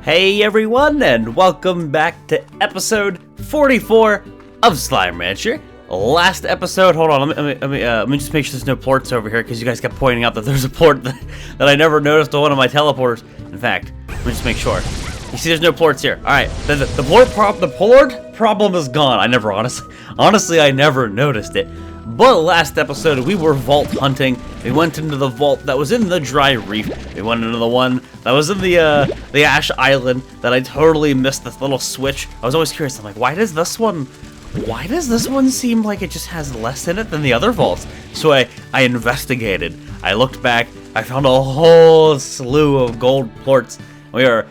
Hey everyone, and welcome back to episode 44 of Slime Rancher. Last episode, hold on, let me just make sure there's no ports over here, because you guys kept pointing out that there's a port that I never noticed on one of my teleporters. In fact, let me just make sure. You see there's no ports here. Alright, the port problem is gone. I never, honestly, I never noticed it. But last episode, we were vault hunting. We went into the vault that was in the dry reef. We went into the one that was in the ash island that I totally missed this little switch. I was always curious. I'm like, why does this one seem like it just has less in it than the other vaults? So I investigated. I looked back. I found a whole slew of gold plorts. We are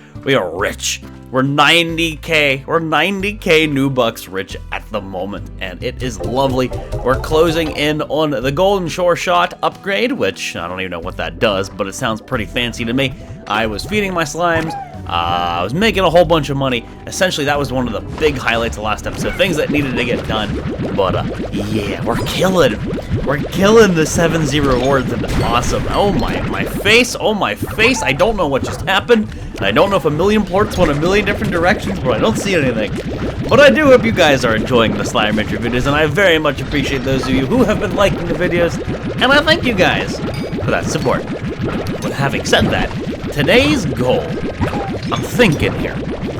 rich. We're 90k. We're 90k new bucks rich at the moment, and it is lovely. We're closing in on the golden SURESHOT upgrade, which I don't even know what that does, but it sounds pretty fancy to me. I was feeding my slimes. I was making a whole bunch of money. Essentially, that was one of the big highlights of last episode. Things that needed to get done. But yeah, we're killing the 7-0 rewards, and awesome. Oh my face. Oh my face. I don't know what just happened. And I don't know if a million ports went a million different directions, but I don't see anything. But I do hope you guys are enjoying the Slime Rancher videos, and I very much appreciate those of you who have been liking the videos, and I thank you guys for that support. But having said that, today's goal, I'm thinking here.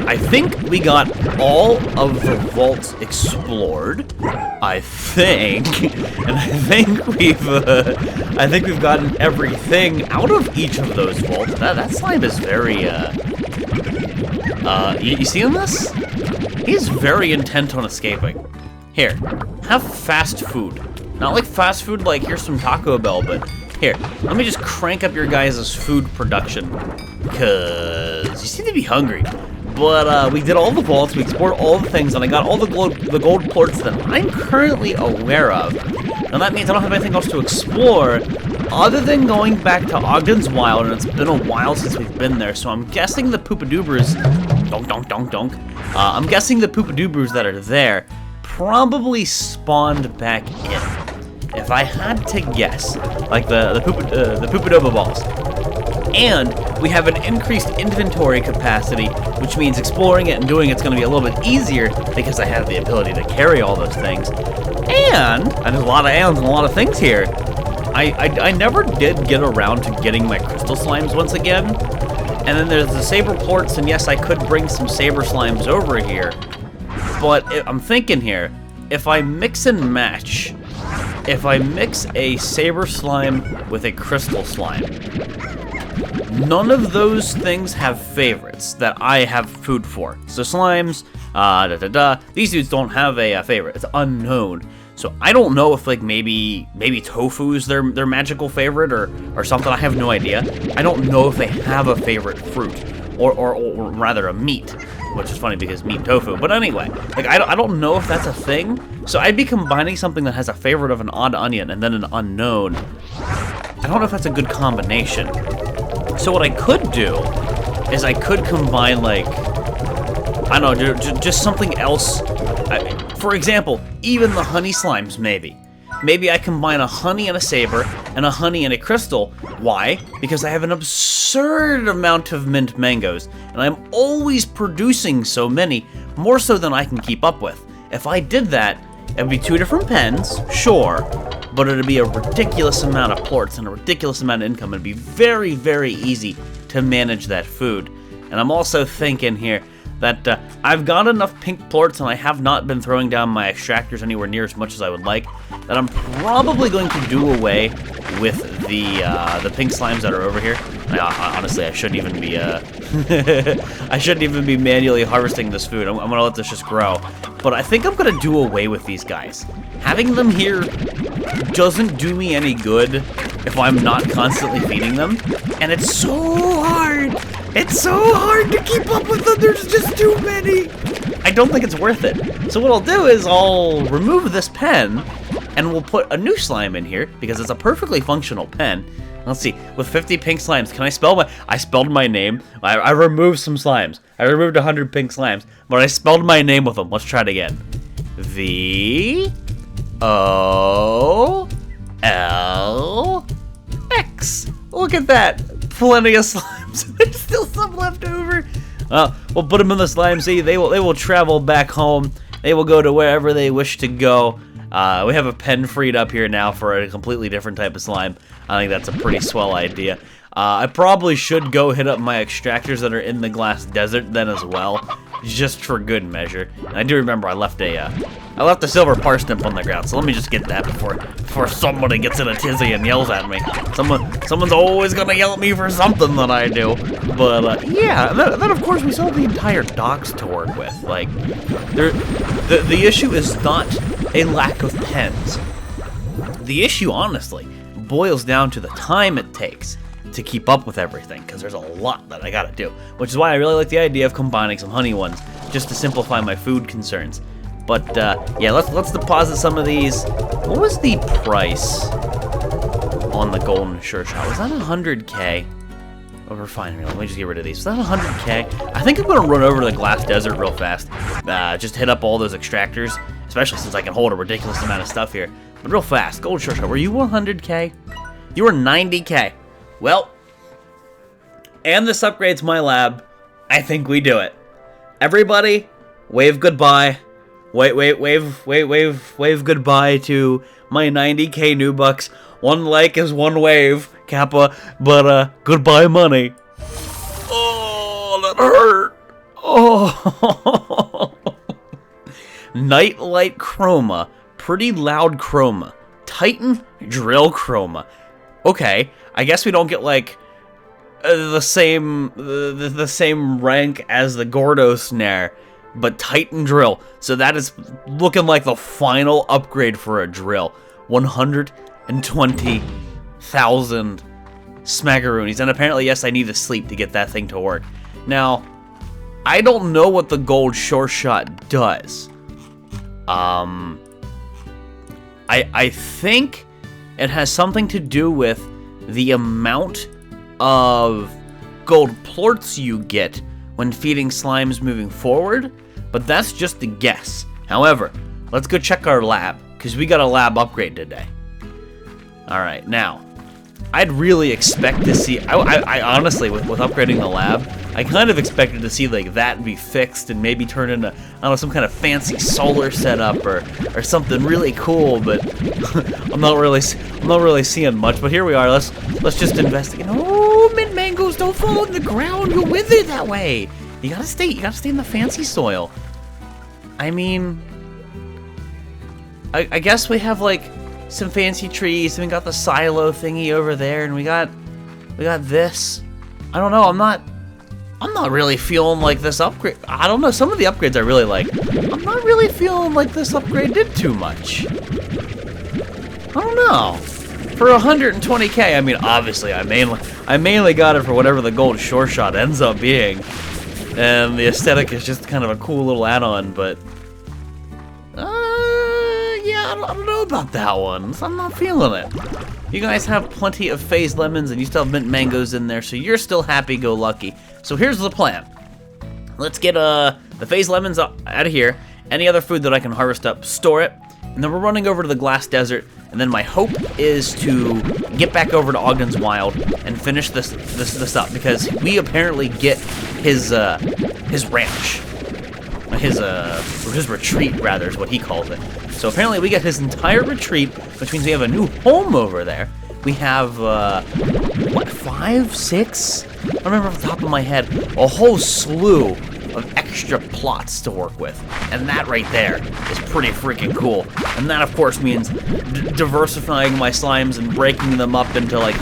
I think we got all of the vaults explored. I think we've gotten everything out of each of those vaults. That slime is very you seeing this? He's very intent on escaping. Here, have fast food. Not like fast food like here's some Taco Bell, but here, let me just crank up your guys' food production, because you seem to be hungry. But we did all the vaults, we explored all the things, and I got all the gold plorts that I'm currently aware of. Now that means I don't have anything else to explore, other than going back to Ogden's Wild, and it's been a while since we've been there, so I'm guessing the Poopadoobers, I'm guessing the Poopadoobers that are there probably spawned back in. If I had to guess, like the Poopadoba balls. And we have an increased inventory capacity, which means exploring it and doing it's going to be a little bit easier because I have the ability to carry all those things. And there's a lot of ands and a lot of things here. I never did get around to getting my crystal slimes once again. And then there's the saber plorts, and yes, I could bring some saber slimes over here. But I'm thinking here, if I mix and match, if I mix a saber slime with a crystal slime, none of those things have favorites that I have food for. So slimes, these dudes don't have a favorite. It's unknown. So I don't know if like maybe tofu is their magical favorite or something. I have no idea. I don't know if they have a favorite fruit or rather a meat, which is funny because meat and tofu. But anyway, like I don't know if that's a thing. So I'd be combining something that has a favorite of an odd onion and then an unknown. I don't know if that's a good combination. So what I could do is I could combine, like, I don't know, just something else. For example, even the honey slimes, maybe. Maybe I combine a honey and a saber and a honey and a crystal. Why? Because I have an absurd amount of mint mangoes, and I'm always producing so many, more so than I can keep up with. If I did that, it would be 2 different pens, sure, but it would be a ridiculous amount of plorts and a ridiculous amount of income. It'd be very, very easy to manage that food. And I'm also thinking here that I've got enough pink plorts, and I have not been throwing down my extractors anywhere near as much as I would like, that I'm probably going to do away with the pink slimes that are over here. Honestly, I shouldn't even be I shouldn't even be manually harvesting this food. I'm gonna let this just grow. But I think I'm gonna do away with these guys. Having them here doesn't do me any good if I'm not constantly feeding them. And it's so hard. It's so hard to keep up with them. There's just too many. I don't think it's worth it. So what I'll do is I'll remove this pen and we'll put a new slime in here because it's a perfectly functional pen. Let's see, with 50 pink slimes, can I spell I spelled my name. I removed some slimes. I removed 100 pink slimes, but I spelled my name with them. Let's try it again. V-O-L-X. Look at that. Plenty of slimes. There's still some left over. Well, we'll put them in the slime sea. They will travel back home. They will go to wherever they wish to go. We have a pen freed up here now for a completely different type of slime. I think that's a pretty swell idea. I probably should go hit up my extractors that are in the glass desert then as well, just for good measure. And I do remember I left a silver parsnip on the ground, so let me just get that before somebody gets in a tizzy and yells at me. Someone's always gonna yell at me for something that I do. But yeah, then of course we still have the entire docks to work with. Like, the issue is not a lack of pens. The issue, honestly, boils down to the time it takes to keep up with everything, because there's a lot that I gotta do, which is why I really like the idea of combining some honey ones, just to simplify my food concerns. But yeah, let's deposit some of these. What was the price on the golden SURESHOT? Was that 100K? Oh, refinery. Let me just get rid of these. Was that 100K? I think I'm gonna run over to the glass desert real fast. Just hit up all those extractors, especially since I can hold a ridiculous amount of stuff here. But real fast, golden SURESHOT. Were you 100K? You were 90K. Well, and this upgrades my lab. I think we do it. Everybody, wave goodbye. Wave goodbye to my 90K new bucks. One like is one wave, Kappa, but goodbye money. Oh, that hurt. Oh. Nightlight chroma, pretty loud chroma, Titan drill chroma. Okay, I guess we don't get like the same rank as the Gordo snare, but Titan drill. So that is looking like the final upgrade for a drill. 120,000 smagaroonies, and apparently, yes, I need to sleep to get that thing to work. Now, I don't know what the gold SURESHOT does. I think it has something to do with the amount of gold plorts you get when feeding slimes moving forward, but that's just a guess. However, let's go check our lab, because we got a lab upgrade today. Alright, now, I'd really expect to see, I honestly, with upgrading the lab, I kind of expected to see like that be fixed and maybe turn into, I don't know, some kind of fancy solar setup or something really cool, but I'm not really seeing much. But here we are. Let's just investigate. Oh, mint mangoes, don't fall on the ground. You'll wither that way. You gotta stay in the fancy soil. I mean, I guess we have like some fancy trees, and we got the silo thingy over there, and we got this. I don't know. I'm not really feeling like this upgrade. I don't know. Some of the upgrades I really like. I'm not really feeling like this upgrade did too much. I don't know. For 120K, I mean, obviously, I mainly got it for whatever the gold SURESHOT ends up being, and the aesthetic is just kind of a cool little add-on. But yeah, I don't know about that one. I'm not feeling it. You guys have plenty of phase lemons, and you still have mint mangoes in there, so you're still happy-go-lucky. So here's the plan. Let's get the phase lemons out of here. Any other food that I can harvest up, store it. And then we're running over to the glass desert. And then my hope is to get back over to Ogden's Wild and finish this up, because we apparently get his ranch. His retreat, rather, is what he calls it. So apparently we get his entire retreat, which means we have a new home over there. We have, what, 5, 6? I don't remember off the top of my head. A whole slew of extra plots to work with. And that right there is pretty freaking cool. And that, of course, means diversifying my slimes and breaking them up into, like,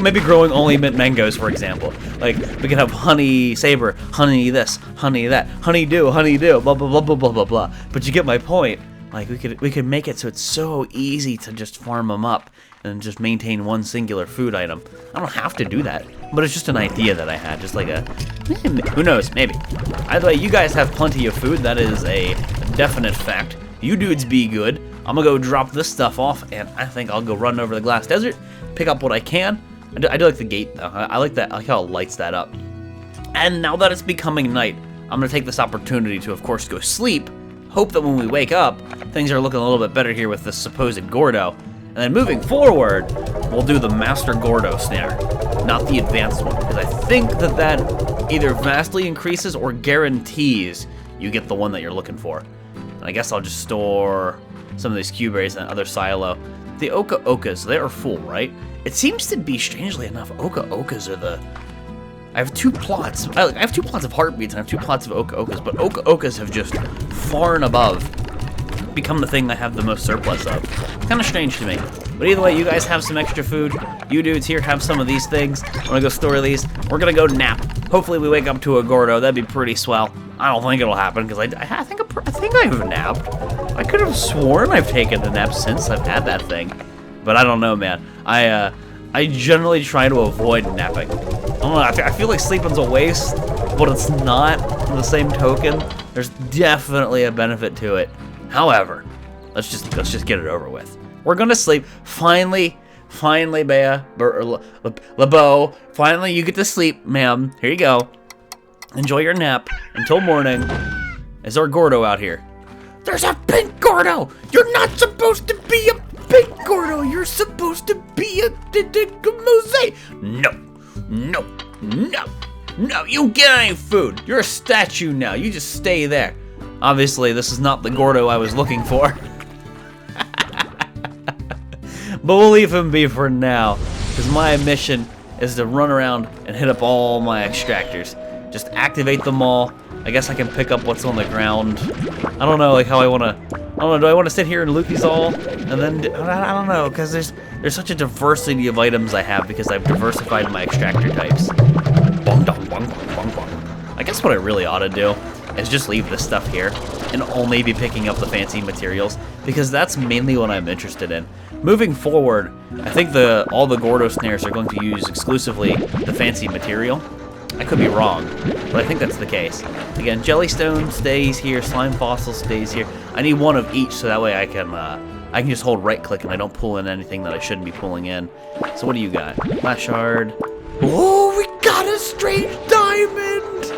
maybe growing only mint mangoes, for example. Like, we could have honey saber, honey this, honey that, honeydew, blah, blah, blah, blah, blah, blah, blah. But you get my point. Like, we could make it so it's so easy to just farm them up and just maintain one singular food item. I don't have to do that, but it's just an idea that I had, just like who knows, maybe. Either way, you guys have plenty of food, that is a definite fact. You dudes be good. I'm gonna go drop this stuff off, and I think I'll go run over the glass desert, pick up what I can. I do like the gate, though. I like that. I like how it lights that up. And now that it's becoming night, I'm gonna take this opportunity to, of course, go sleep. Hope that when we wake up, things are looking a little bit better here with this supposed Gordo. And then moving forward, we'll do the Master Gordo snare, not the advanced one, because I think that either vastly increases or guarantees you get the one that you're looking for. And I guess I'll just store some of these Q-berries in the other silo. The Oka Okas, they are full, right? It seems to be, strangely enough, Oka Okas are the... I have 2 plots. I have 2 plots of heartbeats and I have 2 plots of Oka Okas, but Oka Okas have just far and above become the thing I have the most surplus of. Kind of strange to me. But either way, you guys have some extra food. You dudes here have some of these things. I'm gonna go store these. We're gonna go nap. Hopefully we wake up to a Gordo. That'd be pretty swell. I don't think it'll happen because I think I've napped. I could have sworn I've taken a nap since I've had that thing, but I don't know, man. I generally try to avoid napping. I don't know. I feel like sleeping's a waste, but it's not. On the same token, there's definitely a benefit to it. However, let's just get it over with. We're gonna sleep. Finally, LeBeau. Finally, you get to sleep, ma'am. Here you go. Enjoy your nap until morning. Is our Gordo out here? There's a pink Gordo. You're not supposed to be a pink Gordo. You're supposed to be a mosaic. No. You don't get any food. You're a statue now. You just stay there. Obviously, this is not the Gordo I was looking for. But we'll leave him be for now, because my mission is to run around and hit up all my extractors. Just activate them all. I guess I can pick up what's on the ground. I don't know, like how I want to. I don't know. Do I want to sit here and loot these all, and then I don't know, because there's such a diversity of items I have because I've diversified my extractor types. Bong dong bong bong bong bong. I guess what I really ought to do is just leave this stuff here and only be picking up the fancy materials, because that's mainly what I'm interested in. Moving forward, I think all the Gordo snares are going to use exclusively the fancy material. I could be wrong, but I think that's the case. Again, Jellystone stays here, Slime Fossil stays here. I need one of each so that way I can just hold right click and I don't pull in anything that I shouldn't be pulling in. So what do you got? Glass shard. Oh, we got a strange diamond!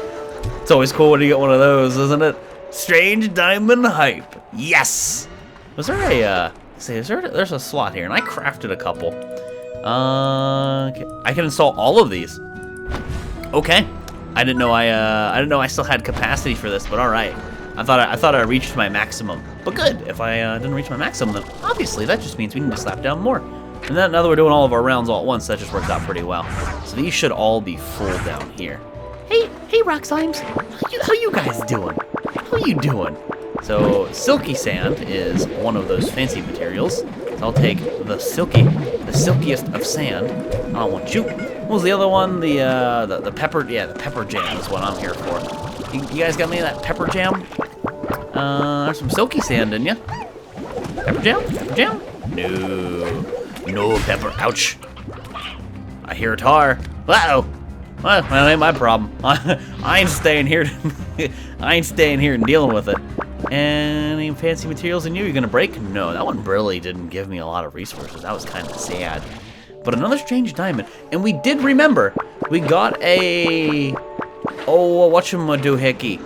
It's always cool when you get one of those, isn't it? Strange diamond hype. Yes! Was there a, see, there's a slot here, and I crafted a couple. Okay. I can install all of these. Okay. I didn't know I still had capacity for this, but all right. I thought I reached my maximum. But good. If I didn't reach my maximum, then obviously that just means we need to slap down more. And then now that we're doing all of our rounds all at once, that just worked out pretty well. So these should all be full down here. Hey, rock slimes. How you guys doing? How you doing? So silky sand is one of those fancy materials. So I'll take the silkiest of sand. I want you. What was the other one? The pepper. Yeah, the pepper jam is what I'm here for. You guys got any of that pepper jam? There's some silky sand, didn't you? Pepper jam? Pepper jam? No pepper. Ouch. I hear tar. Uh-oh. Well, that ain't my problem. I ain't staying here. I ain't staying here and dealing with it. Any fancy materials in you? You're gonna break? No, that one really didn't give me a lot of resources. That was kind of sad. But another strange diamond, and we did remember we got a whatchamadoohickey.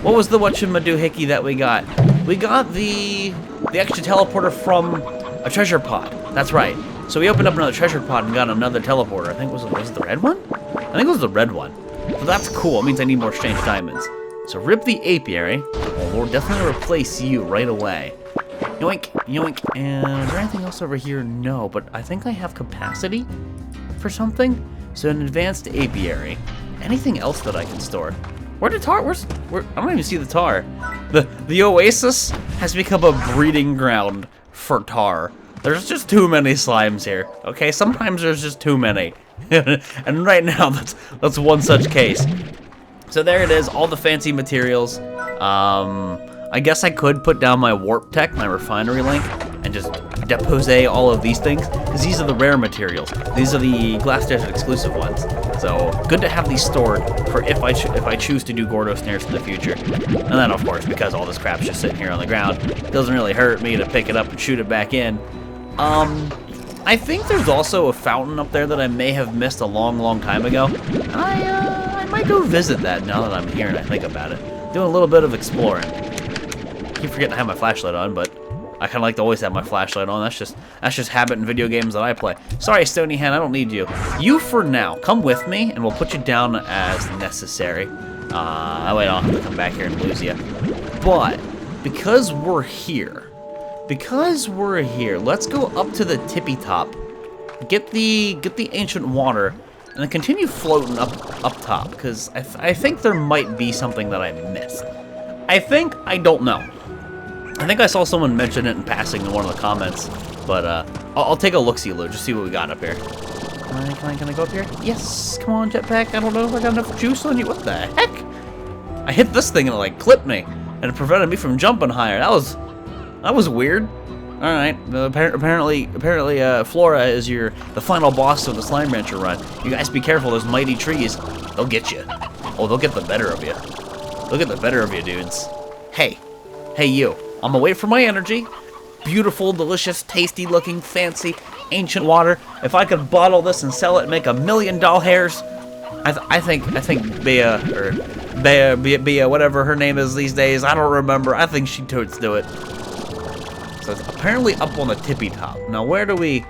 What was the whatchamadoohickey that we got? We got the extra teleporter from a treasure pod. That's right. So we opened up another treasure pod and got another teleporter. I think was it the red one? I think it was the red one. So that's cool. It means I need more strange diamonds. So rip the apiary. We'll definitely replace you right away. Yoink, yoink. And is there anything else over here? No, but I think I have capacity for something. So an advanced apiary. Anything else that I can store? Where the tar? I don't even see the tar. The oasis has become a breeding ground for tar. There's just too many slimes here. Okay, sometimes there's just too many. And right now, that's one such case. So there it is, all the fancy materials. I guess I could put down my warp tech, my refinery link, and just depose all of these things, because these are the rare materials. These are the Glass Desert exclusive ones. So good to have these stored for if I choose to do Gordo snares in the future. And then of course, because all this crap's just sitting here on the ground, it doesn't really hurt me to pick it up and shoot it back in. I think there's also a fountain up there that I may have missed a long time ago. I might go visit that now that I'm here and I think about it. Doing a little bit of exploring. I keep forgetting to have my flashlight on, but I kind of like to always have my flashlight on. That's just habit in video games that I play. Sorry, Stony Hen, I don't need you. You for now. Come with me, and we'll put you down as necessary. That way I don't have to come back here and lose you. But because we're here, let's go up to the tippy top, get the ancient water, and then continue floating up top. Because I think there might be something that I missed. I don't know. I think I saw someone mention it in passing in one of the comments, but I'll take a look-see, Lou, just see what we got up here. Can I go up here? Yes, come on, jetpack. I don't know if I got enough juice on you. What the heck? I hit this thing and it like clipped me, and it prevented me from jumping higher. That was weird. All right, apparently, Flora is the final boss of the Slime Rancher run. You guys be careful. Those mighty trees, they'll get you. Oh, they'll get the better of you. They'll get the better of you, dudes. Hey, you. I'm gonna wait for my energy. Beautiful, delicious, tasty looking, fancy, ancient water. If I could bottle this and sell it and make $1 million hairs, I think Bea, whatever her name is these days, I don't remember. I think she'd totes do it. So it's apparently up on the tippy top. Now where do we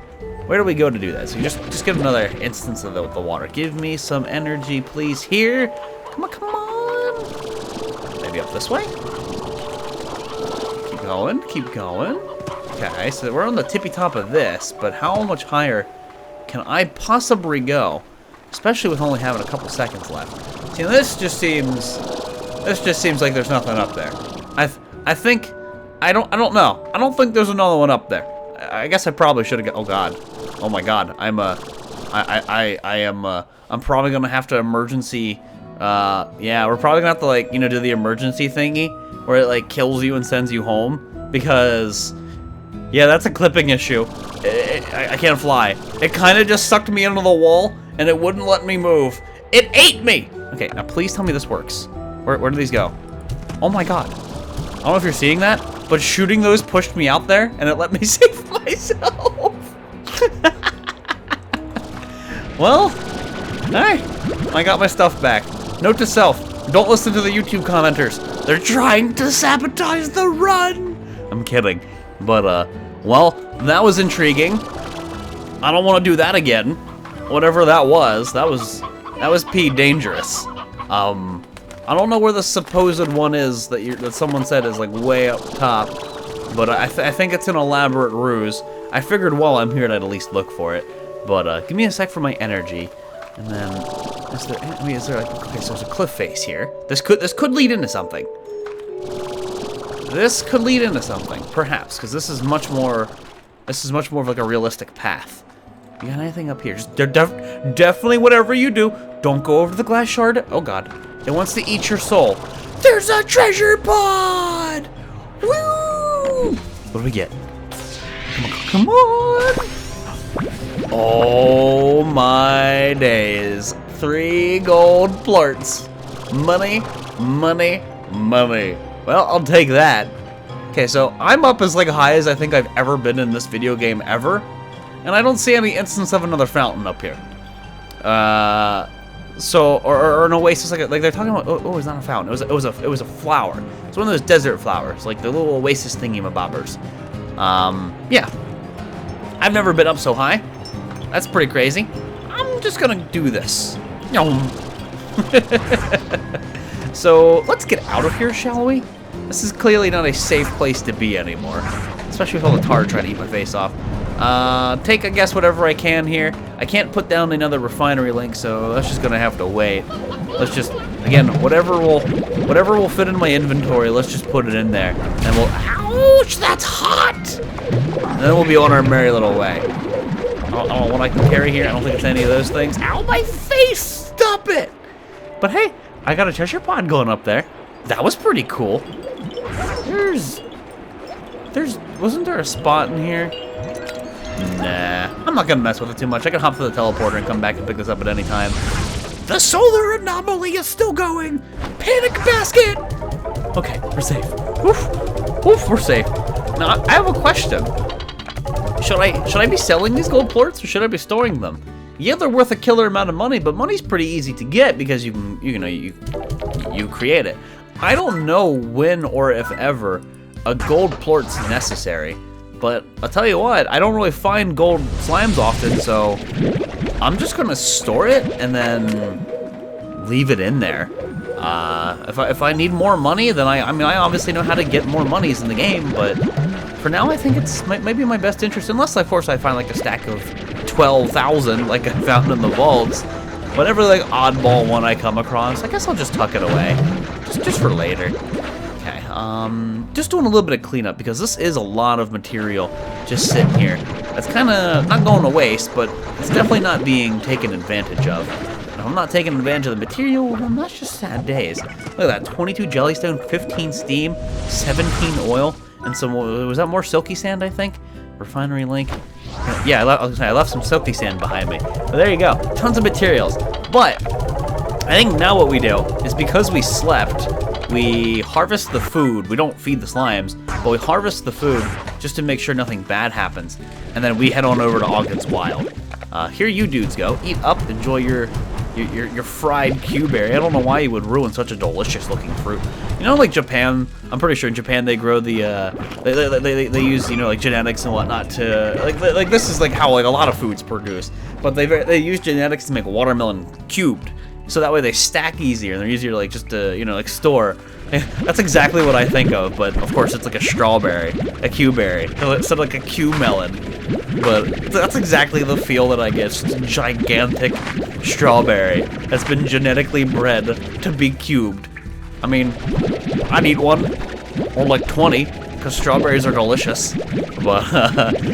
go to do that? So just get another instance of the water. Give me some energy, please. Here. Come on. Maybe up this way. Keep going. Okay, so we're on the tippy top of this, but how much higher can I possibly go? Especially with only having a couple seconds left. See, this just seems like there's nothing up there. I don't know. I don't think there's another one up there. I guess I probably should have. Oh God. Oh my God. I'm probably gonna have to emergency. Yeah, we're probably gonna have to like do the emergency thingy where it like kills you and sends you home because. Yeah, that's a clipping issue. I can't fly. It kind of just sucked me into the wall, and it wouldn't let me move. It ate me! Okay, now please tell me this works. Where do these go? Oh my God. I don't know if you're seeing that, but shooting those pushed me out there, and it let me save myself. Well, alright. I got my stuff back. Note to self, don't listen to the YouTube commenters. They're trying to sabotage the run. I'm kidding. But, well, that was intriguing. I don't want to do that again. Whatever that was P dangerous. I don't know where the supposed one is that someone said is like way up top, but I think it's an elaborate ruse. I figured while I'm here I'd at least look for it. But give me a sec for my energy, and then is there like okay? So there's a cliff face here. This could lead into something. This could lead into something, perhaps, because this is much more of like a realistic path. You got anything up here? Just definitely whatever you do, don't go over to the glass shard. Oh God, it wants to eat your soul. There's a treasure pod! Woo! What do we get? Come on! Oh my days. 3 gold plorts. Money, money, money. Well, I'll take that. Okay, so I'm up as like high as I think I've ever been in this video game ever, and I don't see any instance of another fountain up here. Or an oasis like they're talking about. Oh, it's not a fountain. It was a flower. It's one of those desert flowers, like the little oasis thingy-mabobbers. Yeah. I've never been up so high. That's pretty crazy. I'm just gonna do this. So let's get out of here, shall we? This is clearly not a safe place to be anymore, especially with all the tar trying to eat my face off. Take, I guess, whatever I can here. I can't put down another refinery link, so that's just gonna have to wait. Let's just, again, whatever will fit in my inventory, let's just put it in there, and we'll. Ouch! That's hot. And then we'll be on our merry little way. I don't know what I can carry here. I don't think it's any of those things. Ow, my face! Stop it! But hey, I got a treasure pod going up there. That was pretty cool. Wasn't there a spot in here? Nah, I'm not gonna mess with it too much. I can hop to the teleporter and come back and pick this up at any time. The solar anomaly is still going. Panic basket. Okay, we're safe. Oof, we're safe. Now I have a question. Should I be selling these gold plorts or should I be storing them? Yeah, they're worth a killer amount of money, but money's pretty easy to get because you create it. I don't know when or if ever a gold plort's necessary. But I'll tell you what, I don't really find gold slimes often, so I'm just gonna store it and then leave it in there. If I need more money, then I mean, I obviously know how to get more monies in the game, but for now I think it's maybe in my best interest, unless of course I find like a stack of 12,000 like I found in the Volx. Whatever like oddball one I come across, I guess I'll just tuck it away, just for later. Okay, just doing a little bit of cleanup because this is a lot of material just sitting here. That's kind of not going to waste, but it's definitely not being taken advantage of. If I'm not taking advantage of the material, then that's just sad days. Look at that, 22 jellystone, 15 steam, 17 oil, and some, was that more silky sand, I think? Refinery link. Yeah, I left some silky sand behind me. But there you go, tons of materials. But I think now what we do is, because we slept, we harvest the food. We don't feed the slimes, but we harvest the food just to make sure nothing bad happens. And then we head on over to Ogden's Wild. Here you dudes go. Eat up, enjoy your fried Q-berry. I don't know why you would ruin such a delicious looking fruit. You know, like Japan, I'm pretty sure in Japan they grow the, they use, you know, like genetics and whatnot to, like this is like how like a lot of food's produced. But they use genetics to make watermelon cubed. So that way they stack easier and they're easier to like just to, you know, like store. That's exactly what I think of, but of course it's like a strawberry, a Q-berry, instead of like a Q-melon. But that's exactly the feel that I get, just a gigantic strawberry that's been genetically bred to be cubed. I mean, I'd eat one, or like 20, because strawberries are delicious, but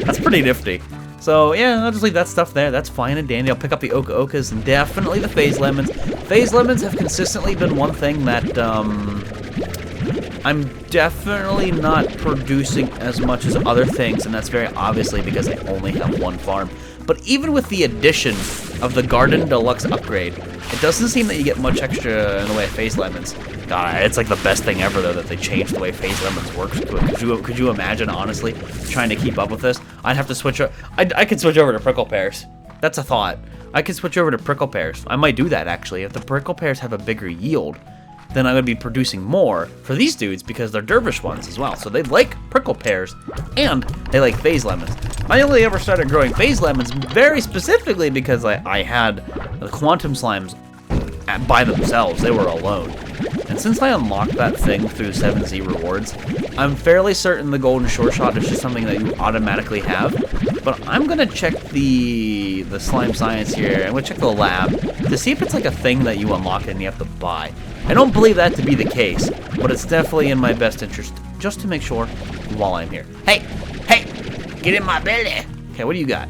that's pretty nifty. So yeah, I'll just leave that stuff there. That's fine and dandy. I'll pick up the Oka Okas and definitely the phase lemons. Phase lemons have consistently been one thing that I'm definitely not producing as much as other things, and that's very obviously because I only have one farm. But even with the addition of the Garden Deluxe upgrade, it doesn't seem that you get much extra in the way of phase lemons. God, it's like the best thing ever, though, that they changed the way phase lemons works. Could you imagine, honestly, trying to keep up with this? I'd have to switch up. I could switch over to prickle pears. That's a thought. I could switch over to prickle pears. I might do that, actually. If the prickle pears have a bigger yield, then I would be producing more for these dudes because they're dervish ones as well. So they like prickle pears and they like phase lemons. I only ever started growing phase lemons very specifically because I had the quantum slimes by themselves. They were alone. And since I unlocked that thing through 7Z rewards, I'm fairly certain the golden SURESHOT is just something that you automatically have. But I'm gonna check the slime science here. I'm gonna check the lab to see if it's like a thing that you unlock and you have to buy. I don't believe that to be the case, but it's definitely in my best interest just to make sure while I'm here. Hey, get in my belly. Okay, what do you got?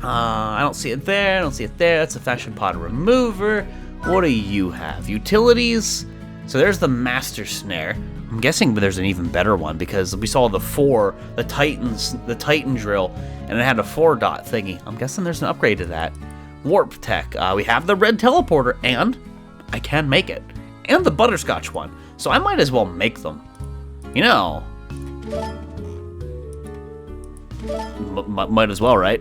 I don't see it there. I don't see it there. That's a fashion pod remover. What do you have? Utilities? So there's the master snare. I'm guessing there's an even better one because we saw the Titan drill, and it had a 4-dot thingy. I'm guessing there's an upgrade to that. Warp tech. We have the red teleporter, and I can make it. And the butterscotch one. So I might as well make them. You know. Might as well, right?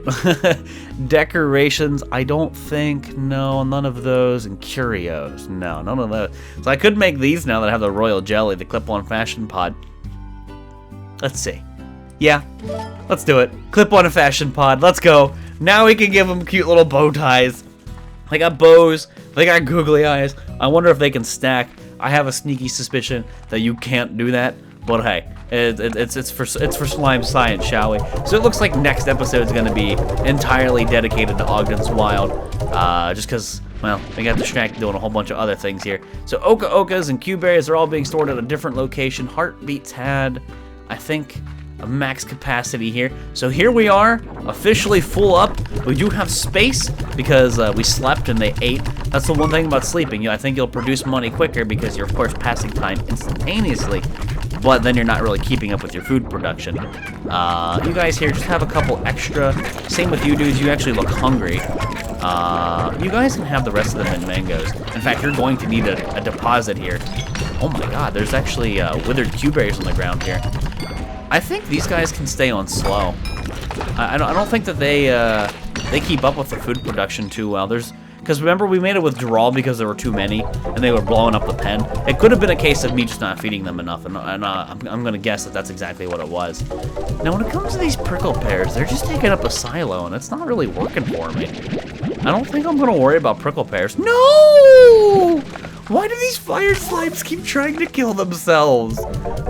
Decorations, I don't think, no, none of those, and curios, no, none of those. So I could make these now that I have the royal jelly, the clip-on fashion pod. Let's see. Yeah, let's do it. Clip-on fashion pod, let's go. Now we can give them cute little bow ties. They got bows, they got googly eyes. I wonder if they can stack. I have a sneaky suspicion that you can't do that. But hey, it's for slime science, shall we? So it looks like next episode is going to be entirely dedicated to Ogden's Wild, just because, well, we got distracted doing a whole bunch of other things here. So Oka Okas and Q-berries are all being stored at a different location. Heartbeats had, I think, a max capacity here. So here we are, officially full up. We do have space because we slept and they ate. That's the one thing about sleeping. I think you'll produce money quicker because you're, of course, passing time instantaneously. But then you're not really keeping up with your food production. You guys here just have a couple extra. Same with you dudes, you actually look hungry. You guys can have the rest of them in mangoes. In fact, you're going to need a deposit here. Oh my god, there's actually withered Q-berries on the ground here. I think these guys can stay on slow. I don't think that they keep up with the food production too well. Because remember, we made a withdrawal because there were too many, and they were blowing up the pen. It could have been a case of me just not feeding them enough, and I'm going to guess that that's exactly what it was. Now, when it comes to these prickle pears, they're just taking up a silo, and it's not really working for me. I don't think I'm going to worry about prickle pears. No! Why do these fire slimes keep trying to kill themselves?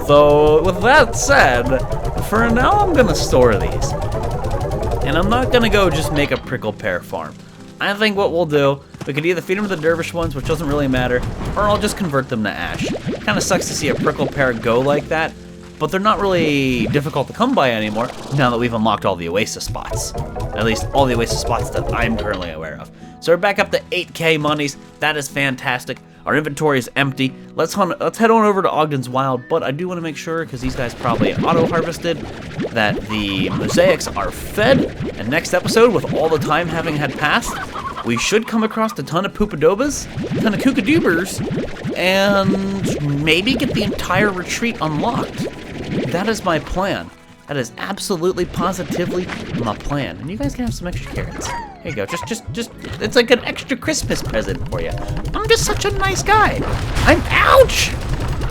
So, with that said, for now, I'm going to store these. And I'm not going to go just make a prickle pear farm. I think what we'll do, we could either feed them to the dervish ones, which doesn't really matter, or I'll just convert them to ash. Kind of sucks to see a prickle pear go like that, but they're not really difficult to come by anymore now that we've unlocked all the oasis spots. At least all the oasis spots that I'm currently aware of. So we're back up to 8K monies. That is fantastic. Our inventory is empty. Let's head on over to Ogden's Wild, but I do want to make sure, because these guys probably auto-harvested, that the mosaics are fed. And next episode, with all the time having had passed, we should come across a ton of poopadobas, a ton of kookadoobers, and maybe get the entire retreat unlocked. That is my plan. That is absolutely, positively my plan. And you guys can have some extra carrots. Here you go. Just, it's like an extra Christmas present for you. I'm just such a nice guy. Ouch!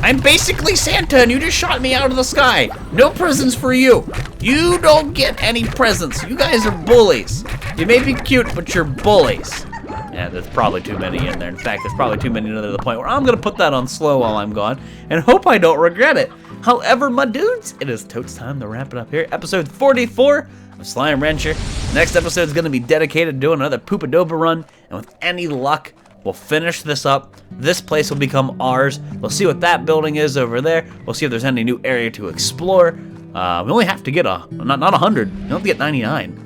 I'm basically Santa, and you just shot me out of the sky. No presents for you. You don't get any presents. You guys are bullies. You may be cute, but you're bullies. Yeah, there's probably too many in there. In fact, there's probably too many in there to the point where I'm going to put that on slow while I'm gone and hope I don't regret it. However, my dudes, it is totes time to wrap it up here. Episode 44 of Slime Rancher. Next episode is going to be dedicated to doing another Poopadoba run, and with any luck, we'll finish this up. This place will become ours. We'll see what that building is over there. We'll see if there's any new area to explore. We only have to get not 100. You have to get 99.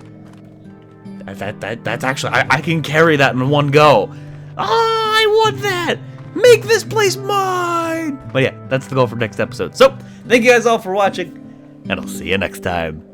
That's actually, I can carry that in one go. Oh, I want that. Make this place mine! But yeah, that's the goal for next episode. So, thank you guys all for watching, and I'll see you next time.